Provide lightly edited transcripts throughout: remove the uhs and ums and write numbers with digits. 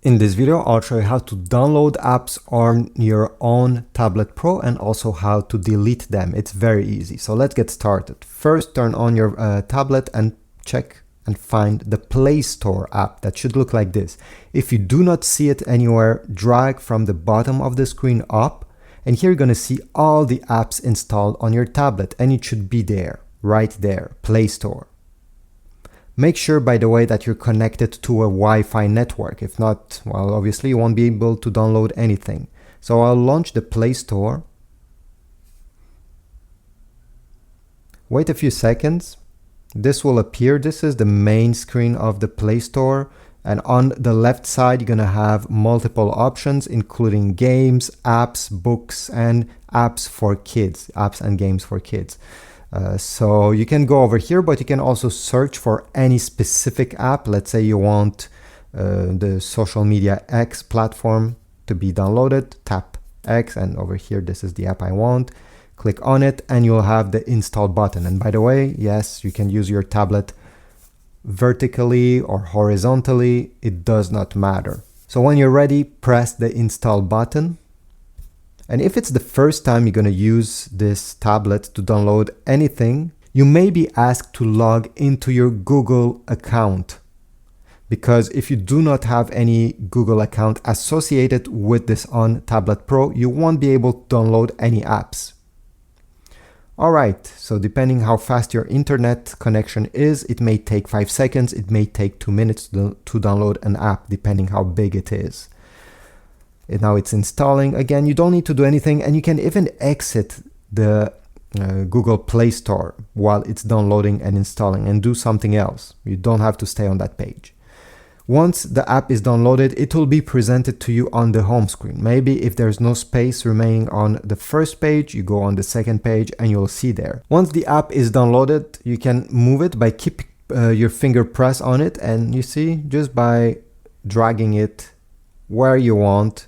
In this video, I'll show you how to download apps on your own Tablet Pro and also how to delete them. It's very easy. So let's get started. First, turn on your tablet and check and find the Play Store app. That should look like this. If you do not see it anywhere, drag from the bottom of the screen up, and here you're going to see all the apps installed on your tablet, and it should be there, right there, Play Store. Make sure, by the way, that you're connected to a Wi-Fi network. If not, well, obviously you won't be able to download anything. So I'll launch the Play Store. Wait a few seconds. This will appear. This is the main screen of the Play Store. And on the left side, you're going to have multiple options, including games, apps, books, and apps for kids, apps and games for kids. So you can go over here, but you can also search for any specific app. Let's say you want the social media X platform to be downloaded. Tap X, and over here, this is the app I want. Click on it, and you'll have the install button. And by the way, yes, you can use your tablet vertically or horizontally. It does not matter. So when you're ready, press the install button. And if it's the first time you're going to use this tablet to download anything, you may be asked to log into your Google account. Because if you do not have any Google account associated with this on Tablet Pro, you won't be able to download any apps. Alright, so depending how fast your internet connection is, it may take 5 seconds, it may take 2 minutes to download an app, depending how big it is. And now it's installing. Again, you don't need to do anything, and you can even exit the Google Play Store while it's downloading and installing and do something else. You don't have to stay on that page. Once the app is downloaded, it will be presented to you on the home screen. Maybe if there's no space remaining on the first page, you go on the second page and you'll see there. Once the app is downloaded, you can move it by keeping your finger press on it, and you see, just by dragging it where you want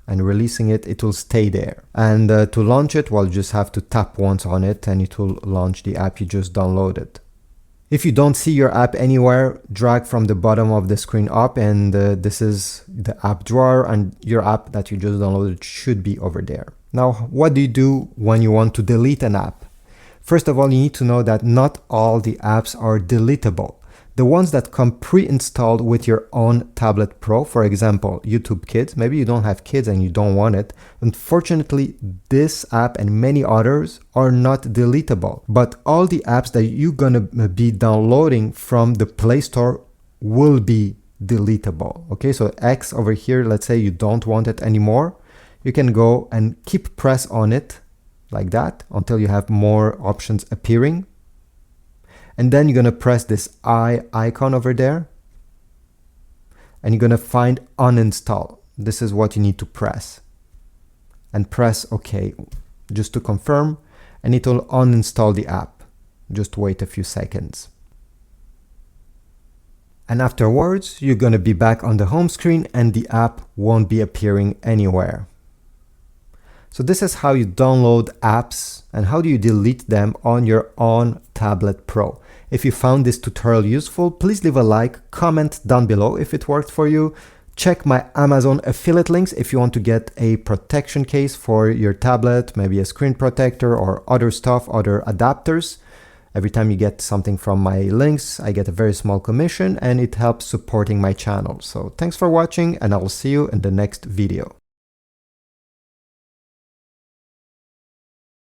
and releasing it, it will stay there. And to launch it, well, you just have to tap once on it and it will launch the app you just downloaded. If you don't see your app anywhere, drag from the bottom of the screen up, and this is the app drawer, and your app that you just downloaded should be over there. Now, what do you do when you want to delete an app? First of all, you need to know that not all the apps are deletable. The ones that come pre-installed with your own Tablet Pro, for example, YouTube Kids, maybe you don't have kids and you don't want it. Unfortunately, this app and many others are not deletable. But all the apps that you're gonna be downloading from the Play Store will be deletable. Okay, so X over here, let's say you don't want it anymore. You can go and keep press on it like that until you have more options appearing. And then you're going to press this icon over there, and you're going to find uninstall. This is what you need to press, and press OK just to confirm, and it will uninstall the app. Just wait a few seconds. And afterwards, you're going to be back on the home screen and the app won't be appearing anywhere. So this is how you download apps and how do you delete them on your own Tablet Pro. If you found this tutorial useful, please leave a like, comment down below if it worked for you. Check my Amazon affiliate links if you want to get a protection case for your tablet, maybe a screen protector or other stuff, other adapters. Every time you get something from my links, I get a very small commission and it helps supporting my channel. So thanks for watching, and I will see you in the next video.